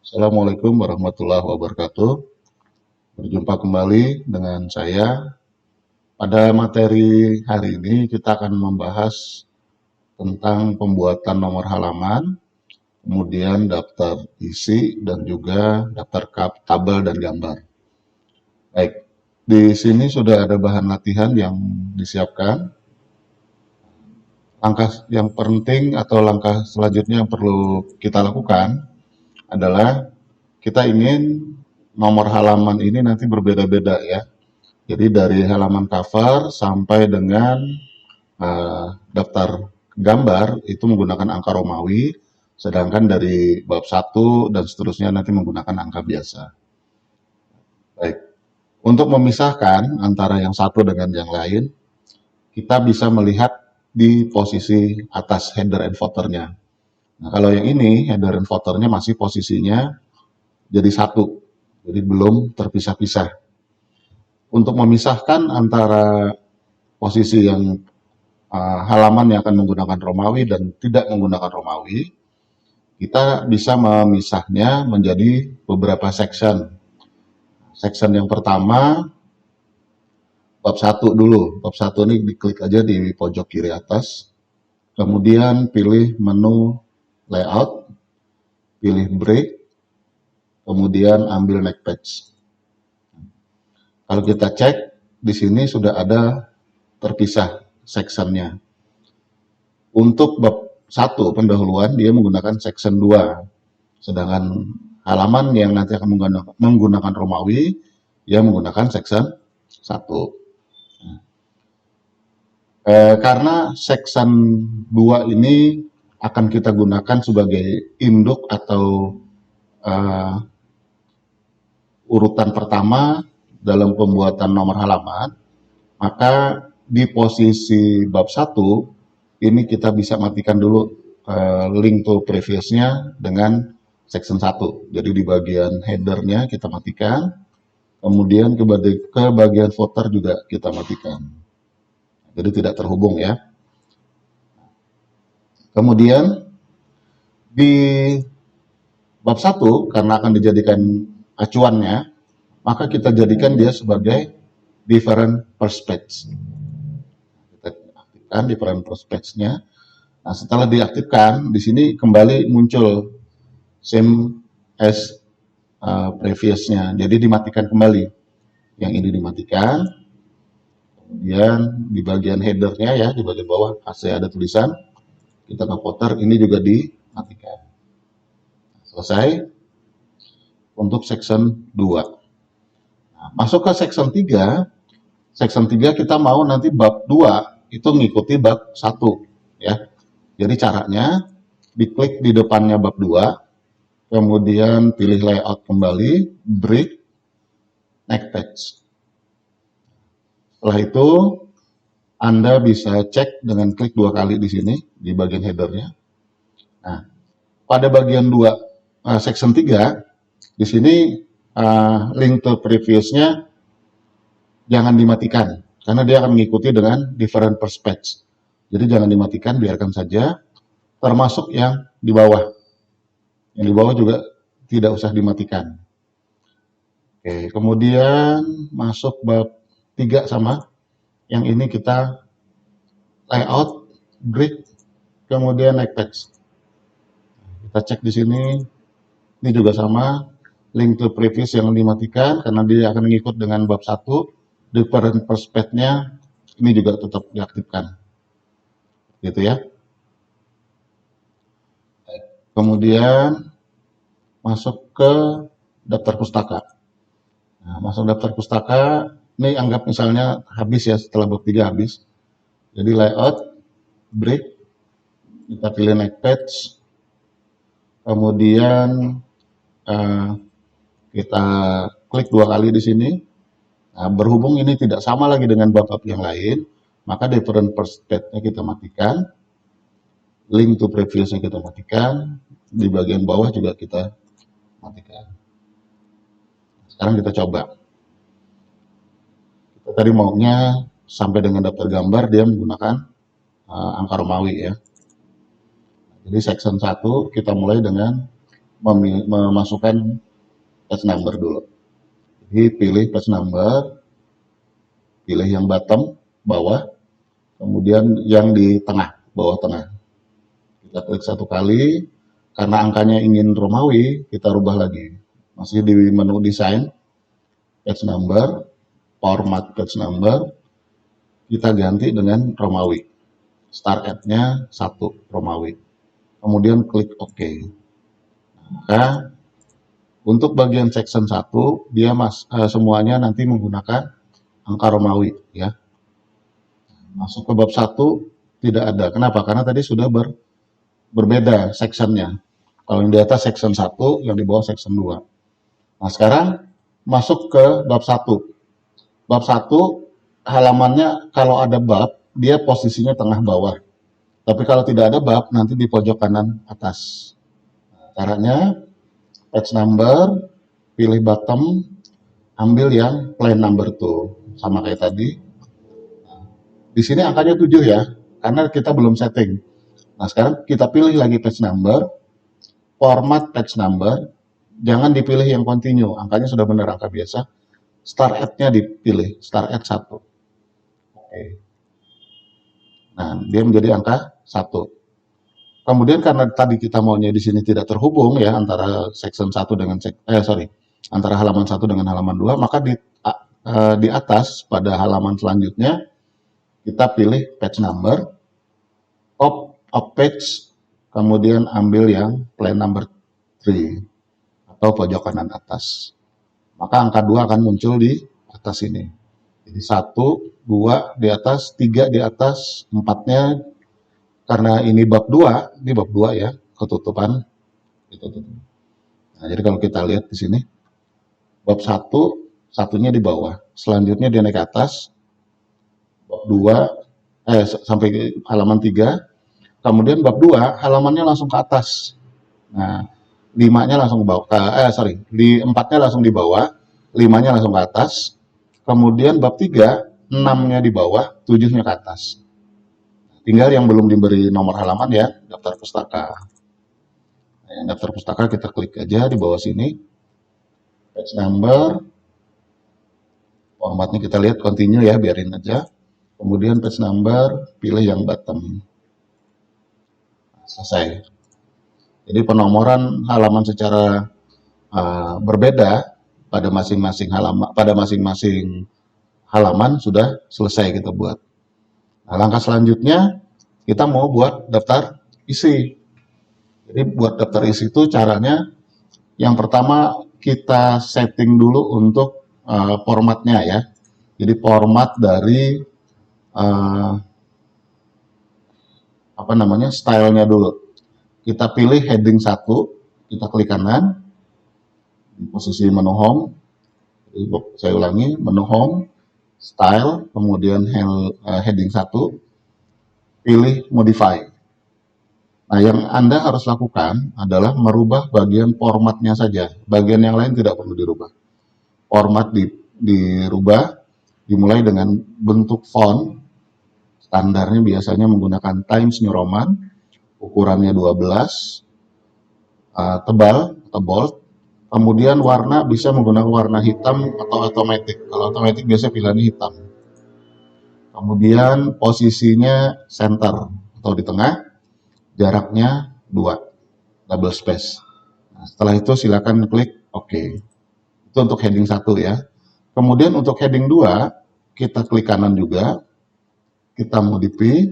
Assalamualaikum warahmatullahi wabarakatuh. Berjumpa kembali dengan saya. Pada materi hari ini kita akan membahas tentang pembuatan nomor halaman, kemudian daftar isi, dan juga daftar tabel dan gambar. Baik, di sini sudah ada bahan latihan yang disiapkan. Langkah yang penting atau langkah selanjutnya yang perlu kita lakukan adalah kita ingin nomor halaman ini nanti berbeda-beda ya. Jadi dari halaman cover sampai dengan daftar gambar itu menggunakan angka Romawi, sedangkan dari bab 1 dan seterusnya nanti menggunakan angka biasa. Baik, untuk memisahkan antara yang satu dengan yang lain, kita bisa melihat di posisi atas header and footer-nya. Nah, kalau yang ini header and footer-nya masih posisinya jadi satu, jadi belum terpisah-pisah. Untuk memisahkan antara posisi yang halaman yang akan menggunakan Romawi dan tidak menggunakan Romawi, kita bisa memisahnya menjadi beberapa section. Section yang pertama, bab 1 dulu. Bab 1 ini diklik aja di pojok kiri atas. Kemudian pilih menu layout, pilih break, kemudian ambil next page. Kalau kita cek, di sini sudah ada terpisah sectionnya. Untuk bab 1 pendahuluan dia menggunakan section 2. Sedangkan halaman yang nanti akan menggunakan Romawi dia menggunakan section 1. Karena section 2 ini akan kita gunakan sebagai induk atau urutan pertama dalam pembuatan nomor halaman, maka di posisi bab 1 ini kita bisa matikan dulu link to previous-nya dengan section 1. Jadi di bagian header-nya kita matikan, kemudian ke bagian footer juga kita matikan. Jadi tidak terhubung ya. Kemudian di bab 1 karena akan dijadikan acuannya, maka kita jadikan dia sebagai different perspectives. Kita aktifkan different perspectives-nya. Nah, setelah diaktifkan, di sini kembali muncul same as previous-nya. Jadi dimatikan kembali. Yang ini dimatikan. Kemudian di bagian header-nya ya, di bagian bawah AC ada tulisan. Kita ke footer, ini juga dimatikan. Selesai untuk section 2. Nah, masuk ke section 3. Section 3 kita mau nanti bab 2 itu mengikuti bab 1 ya. Jadi caranya diklik di depannya bab 2, kemudian pilih layout kembali, break, next page. Setelah itu Anda bisa cek dengan klik 2 kali di sini di bagian headernya. Nah, pada bagian 2 section 3 di sini link to previous-nya jangan dimatikan karena dia akan mengikuti dengan different perspectives. Jadi jangan dimatikan, biarkan saja, termasuk yang di bawah. Yang di bawah juga tidak usah dimatikan. Oke, kemudian masuk bab 3 sama. Yang ini kita layout, break, kemudian next page. Kita cek di sini, ini juga sama, link to previous yang dimatikan karena dia akan mengikut dengan bab 1. Different perspectives-nya ini juga tetap diaktifkan. Gitu ya. Kemudian masuk ke daftar pustaka. Nah, masuk daftar pustaka, ini anggap misalnya habis ya, setelah bab 3 habis. Jadi layout, break, kita pilih next page, kemudian kita klik 2 kali di sini. Nah, berhubung ini tidak sama lagi dengan bab-bab yang lain, maka different perspective-nya kita matikan, link to previous-nya kita matikan, di bagian bawah juga kita matikan. Sekarang kita coba. Kita tadi maunya sampai dengan daftar gambar dia menggunakan angka Romawi ya. Jadi section 1 kita mulai dengan memasukkan page number dulu. Jadi pilih page number, pilih yang bottom, bawah, kemudian yang di tengah, bawah tengah. Kita klik satu kali, karena angkanya ingin Romawi, kita rubah lagi. Masih di menu desain, page number, format page number, kita ganti dengan Romawi. Start at-nya 1 Romawi. Kemudian klik OK. Maka untuk bagian section 1, dia semuanya nanti menggunakan angka Romawi, ya. Masuk ke bab 1 tidak ada. Kenapa? Karena tadi sudah berbeda sectionnya. Kalau yang di atas section 1, yang di bawah section 2. Nah, sekarang masuk ke bab 1. Bab 1 halamannya kalau ada bab, dia posisinya tengah bawah. Tapi kalau tidak ada bab, nanti di pojok kanan atas. Caranya, page number, pilih bottom, ambil yang plain number tuh, sama kayak tadi. Di sini angkanya 7 ya, karena kita belum setting. Nah, sekarang kita pilih lagi page number, format page number, jangan dipilih yang continue, angkanya sudah benar angka biasa. Start at-nya dipilih, start at 1. Oke. Nah, dia menjadi angka 1. Kemudian karena tadi kita maunya di sini tidak terhubung ya antara section 1 dengan antara halaman 1 dengan halaman 2, maka di atas pada halaman selanjutnya kita pilih page number, top of page, kemudian ambil yang plain number 3 atau pojok kanan atas. Maka angka 2 akan muncul di atas ini. Jadi 1, 2 di atas, 3 di atas, 4-nya karena ini bab 2, ini bab 2 ya, ketutupan. Nah, jadi kalau kita lihat di sini, bab 1, satunya di bawah. Selanjutnya dia naik ke atas, bab 2, sampai ke halaman 3. Kemudian bab 2, halamannya langsung ke atas. Nah, 5-nya langsung ke bawah, 4-nya langsung di bawah, 5-nya langsung ke atas. Kemudian bab 3, 6-nya di bawah, 7-nya ke atas. Tinggal yang belum diberi nomor halaman ya, daftar pustaka. Nah, daftar pustaka kita klik aja di bawah sini. Page number. Formatnya kita lihat continue ya, biarin aja. Kemudian page number, pilih yang bottom. Selesai. Jadi penomoran halaman secara berbeda pada masing-masing halaman sudah selesai kita buat. Nah, langkah selanjutnya kita mau buat daftar isi. Jadi buat daftar isi itu caranya yang pertama kita setting dulu untuk formatnya ya. Jadi format dari stylenya dulu. Kita pilih heading 1, kita klik kanan di posisi menu home. Jadi, saya ulangi, menu home, style, kemudian heading 1, pilih modify. Nah, yang Anda harus lakukan adalah merubah bagian formatnya saja. Bagian yang lain tidak perlu dirubah. Format dirubah, dimulai dengan bentuk font. Standarnya biasanya menggunakan Times New Roman, ukurannya 12, tebal atau bold. Kemudian warna bisa menggunakan warna hitam atau automatic. Kalau automatic biasanya pilihannya hitam. Kemudian posisinya center atau di tengah, jaraknya 2, double space. Nah, setelah itu silakan klik OK. Itu untuk heading 1 ya. Kemudian untuk heading 2, kita klik kanan juga, kita modify.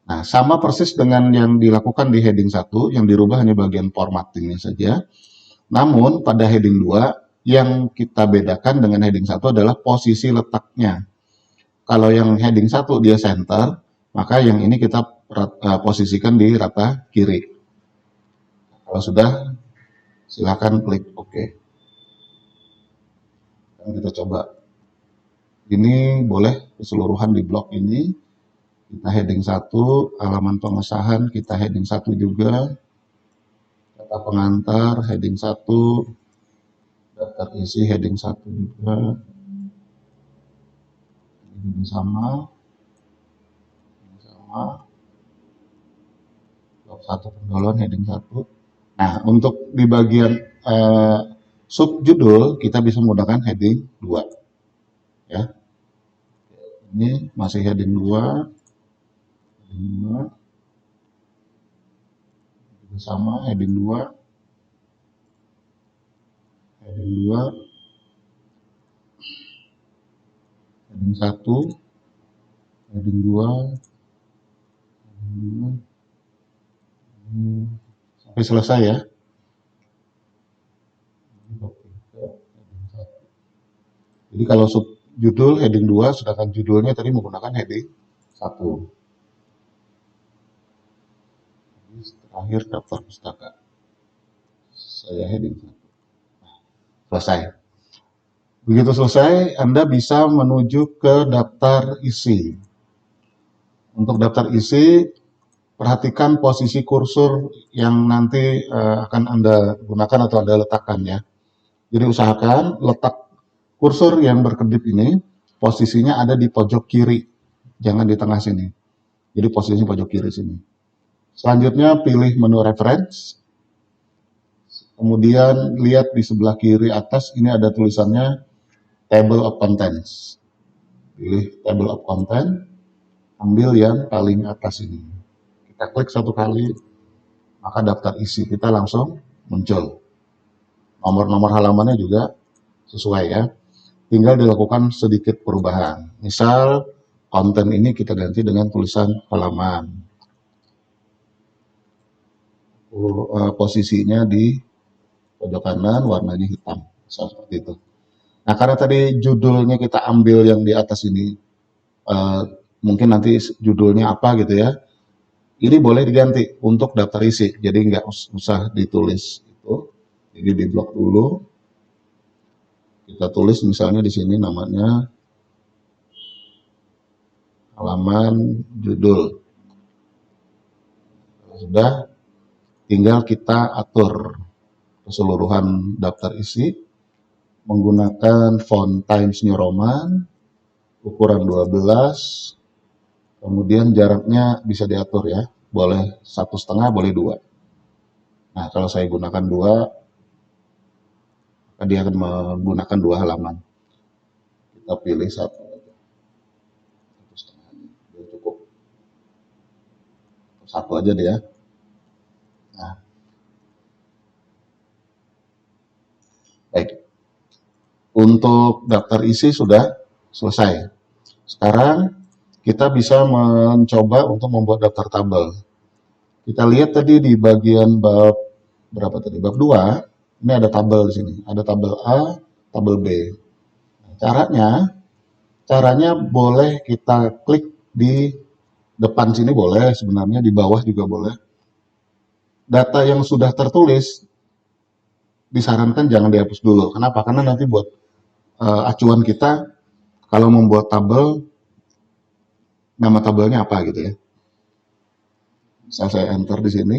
Nah, sama persis dengan yang dilakukan di heading 1, yang dirubah hanya bagian formattingnya saja. Namun, pada heading 2, yang kita bedakan dengan heading 1 adalah posisi letaknya. Kalau yang heading 1 dia center, maka yang ini kita posisikan di rata kiri. Kalau sudah, silakan klik OK. Dan kita coba. Ini boleh keseluruhan di blok ini. Kita heading 1, halaman pengesahan, kita heading 1 juga. Kata pengantar, heading 1. Daftar isi, heading 1 juga. Ini sama. Blok 1 pendahuluan, heading 1. Nah, untuk di bagian eh, subjudul kita bisa menggunakan heading 2 ya. Ini masih heading 2, heading 2 sama heading 2, heading 2, heading 1, heading 2, heading 2 sampai selesai ya. Jadi kalau subjudul heading 2, sedangkan judulnya tadi menggunakan heading 1. Terakhir daftar pustaka. Saya heading 1. Selesai. Begitu selesai, Anda bisa menuju ke daftar isi. Untuk daftar isi, perhatikan posisi kursor yang nanti akan Anda gunakan atau Anda letakkan ya. Jadi usahakan letak kursor yang berkedip ini posisinya ada di pojok kiri, jangan di tengah sini. Jadi posisinya pojok kiri sini. Selanjutnya pilih menu reference, kemudian lihat di sebelah kiri atas ini ada tulisannya table of contents. Pilih table of content, ambil yang paling atas ini. Kita klik satu kali, maka daftar isi kita langsung muncul. Nomor-nomor halamannya juga sesuai ya. Tinggal dilakukan sedikit perubahan. Misal konten ini kita ganti dengan tulisan halaman. Posisinya di pojok kanan, warnanya hitam. Seperti itu. Nah, karena tadi judulnya kita ambil yang di atas ini, mungkin nanti judulnya apa gitu ya. Ini boleh diganti untuk daftar isi, jadi nggak usah ditulis itu. Jadi di blok dulu, kita tulis misalnya di sini namanya halaman judul. Sudah, tinggal kita atur keseluruhan daftar isi menggunakan font Times New Roman, ukuran 12, kemudian jaraknya bisa diatur ya, boleh 1,5, boleh 2. Nah, kalau saya gunakan 2, dia akan menggunakan 2 halaman. Kita pilih 1 aja, 1,5, cukup. 1 aja deh ya. Nah, baik. Untuk daftar isi sudah selesai. Sekarang kita bisa mencoba untuk membuat daftar tabel. Kita lihat tadi di bagian bab berapa tadi? Bab 2, ini ada tabel di sini. Ada tabel A, tabel B. Caranya boleh kita klik di depan sini boleh, sebenarnya di bawah juga boleh. Data yang sudah tertulis disarankan jangan dihapus dulu. Kenapa? Karena nanti buat acuan kita kalau membuat tabel, nama tabelnya apa gitu ya. Misal saya enter di sini.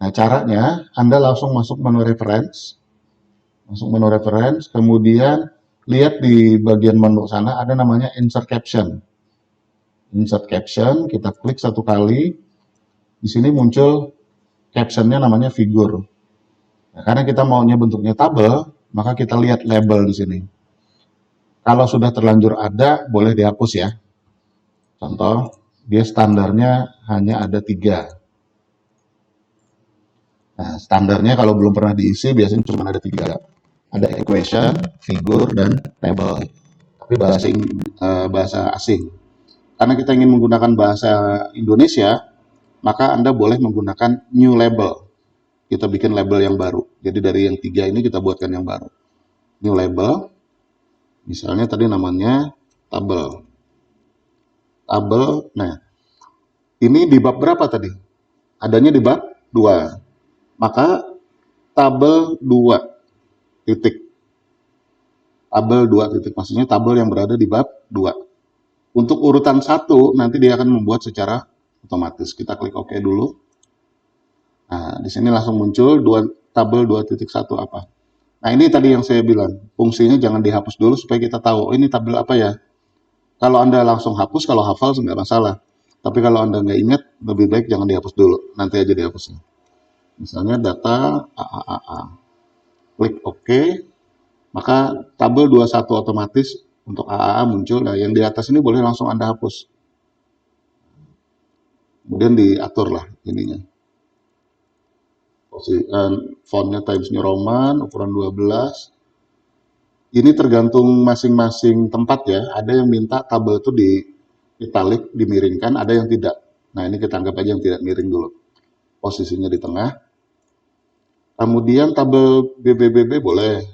Nah, caranya Anda langsung masuk menu reference. Kemudian lihat di bagian menu sana ada namanya insert caption. Insert caption, kita klik satu kali. Di sini muncul captionnya namanya figur. Nah, karena kita maunya bentuknya tabel, maka kita lihat label di sini. Kalau sudah terlanjur ada, boleh dihapus ya. Contoh, dia standarnya hanya ada 3. Nah, standarnya kalau belum pernah diisi biasanya cuma ada 3. Ada equation, figure, dan table. Tapi bahasa asing. Karena kita ingin menggunakan bahasa Indonesia, maka Anda boleh menggunakan new label. Kita bikin label yang baru. Jadi dari yang 3 ini kita buatkan yang baru. New label, misalnya tadi namanya tabel. Nah, ini di bab berapa tadi? Adanya di bab 2. Maka tabel 2 titik. Tabel 2 titik, maksudnya tabel yang berada di bab 2. Untuk urutan 1, nanti dia akan membuat secara otomatis. Kita klik OK dulu. Nah, di sini langsung muncul tabel 2.1 apa. Nah, ini tadi yang saya bilang, fungsinya jangan dihapus dulu supaya kita tahu, oh, ini tabel apa ya. Kalau Anda langsung hapus, kalau hafal nggak masalah. Tapi kalau Anda nggak ingat, lebih baik jangan dihapus dulu. Nanti aja dihapusnya. Misalnya data AAAA. Klik OK, maka tabel 21 otomatis untuk AAA muncul. Nah, yang di atas ini boleh langsung Anda hapus. Kemudian diaturlah ininya. Fontnya Times New Roman, ukuran 12. Ini tergantung masing-masing tempat ya. Ada yang minta tabel itu di italic, dimiringkan, ada yang tidak. Nah, ini kita anggap aja yang tidak miring dulu. Posisinya di tengah. Kemudian tabel BBBB boleh.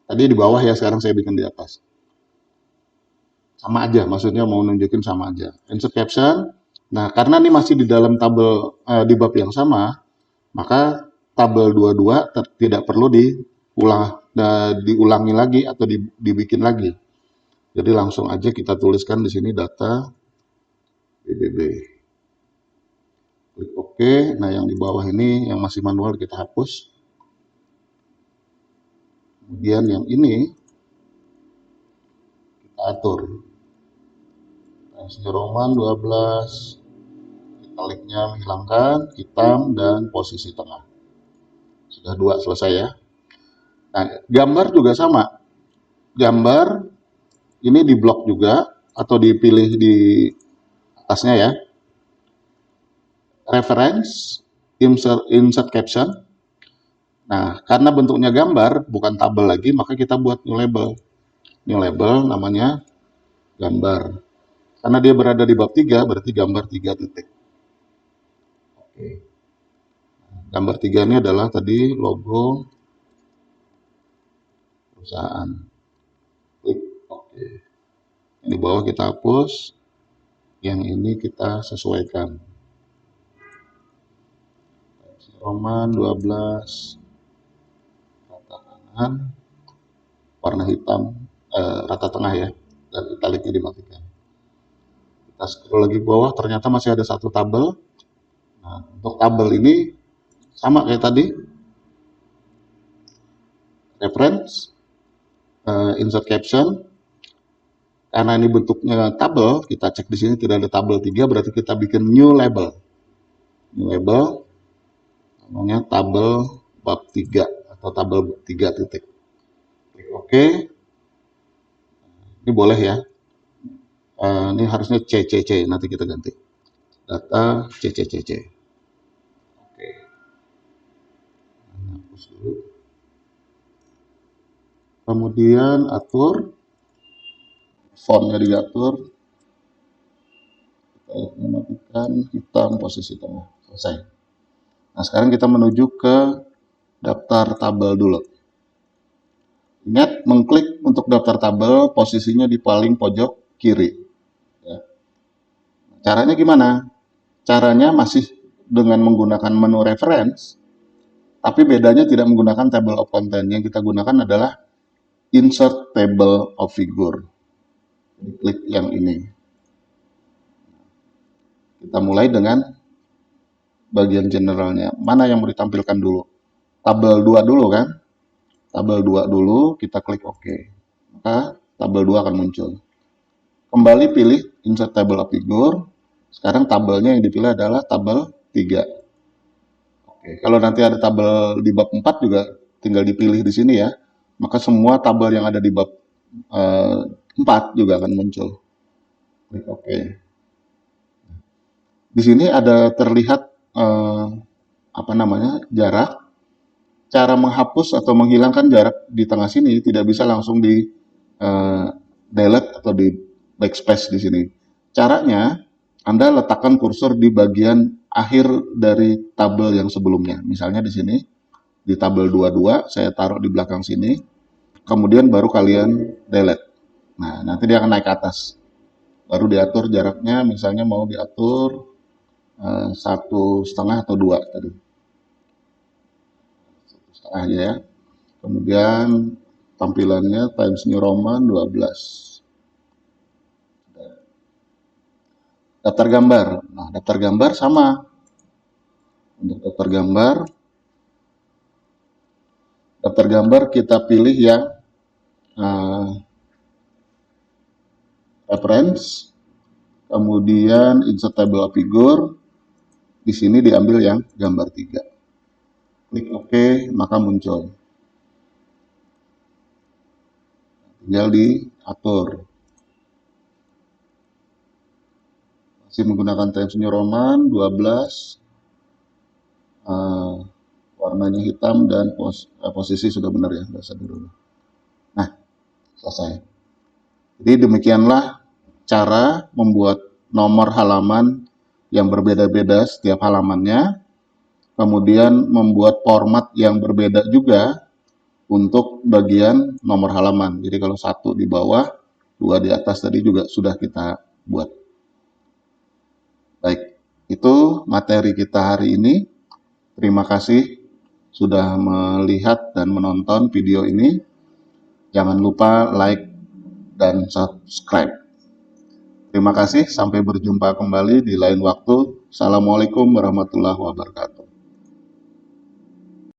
Tadi di bawah ya, sekarang saya bikin di atas. Sama aja, maksudnya mau nunjukin sama aja. Insert caption. Nah, karena ini masih di dalam tabel di bab yang sama, maka tabel 22 tidak perlu diulangi lagi atau dibikin lagi. Jadi langsung aja kita tuliskan di sini data BBB. Klik OK. Nah, yang di bawah ini yang masih manual kita hapus. Kemudian yang ini kita atur. Times New Roman 12. Italicnya menghilangkan, hitam, dan posisi tengah. Sudah 2 selesai ya. Nah, gambar juga sama. Gambar ini di blok juga atau dipilih di atasnya ya. Reference, insert caption. Nah, karena bentuknya gambar, bukan tabel lagi, maka kita buat new label. New label namanya gambar. Karena dia berada di bab 3, berarti gambar 3 titik. Oke. Gambar 3 ini adalah tadi logo perusahaan. Klik OK. Di bawah kita hapus, yang ini kita sesuaikan. Roman 12, rata kanan, warna hitam, rata tengah ya, dan italiknya dimatikan. Kita scroll lagi ke bawah, ternyata masih ada satu tabel. Nah, untuk tabel ini sama kayak tadi, reference, insert caption. Karena ini bentuknya tabel, kita cek di sini tidak ada tabel 3, berarti kita bikin new label. New label, namanya tabel bab 3 atau tabel 3 titik. Klik OK. Ini boleh ya. Ini harusnya CCC, nanti kita ganti. Data CCCC. Oke. Hapus dulu. Kemudian atur. Fontnya diatur. Kita matikan, hitam, posisi tengah. Selesai. Nah, sekarang kita menuju ke daftar tabel dulu. Ingat, mengklik untuk daftar tabel, posisinya di paling pojok kiri. Ya. Caranya gimana? Caranya masih dengan menggunakan menu reference, tapi bedanya tidak menggunakan table of content. Yang kita gunakan adalah insert table of figure. Klik yang ini. Kita mulai dengan bagian generalnya. Mana yang mau ditampilkan dulu? Tabel 2 dulu kan? Tabel 2 dulu, kita klik OK. Maka tabel 2 akan muncul. Kembali pilih insert table of figure. Sekarang tabelnya yang dipilih adalah tabel 3. Oke, kalau nanti ada tabel di bab 4 juga tinggal dipilih di sini ya. Maka semua tabel yang ada di bab 4 juga akan muncul. Klik OK. Di sini ada terlihat jarak. Cara menghapus atau menghilangkan jarak di tengah sini tidak bisa langsung di delete atau di backspace di sini. Caranya, Anda letakkan kursor di bagian akhir dari tabel yang sebelumnya. Misalnya di sini, di tabel 22, saya taruh di belakang sini, kemudian baru kalian delete. Nah, nanti dia akan naik ke atas. Baru diatur jaraknya, misalnya mau diatur 1,5 atau 2 tadi. 1,5 aja ya. Kemudian tampilannya Times New Roman 12. Daftar gambar. Nah, daftar gambar sama. Untuk daftar gambar kita pilih yang reference, kemudian insert table of figure. Di sini diambil yang gambar 3. Klik OK, maka muncul. Tinggal diatur. Masih menggunakan Times New Roman 12, warnanya hitam dan posisi sudah benar ya, nggak usah dirubah. Nah, selesai. Jadi demikianlah cara membuat nomor halaman yang berbeda-beda setiap halamannya, kemudian membuat format yang berbeda juga untuk bagian nomor halaman. Jadi kalau satu di bawah, dua di atas tadi juga sudah kita buat. Baik, itu materi kita hari ini. Terima kasih sudah melihat dan menonton video ini. Jangan lupa like dan subscribe. Terima kasih, sampai berjumpa kembali di lain waktu. Assalamualaikum warahmatullahi wabarakatuh.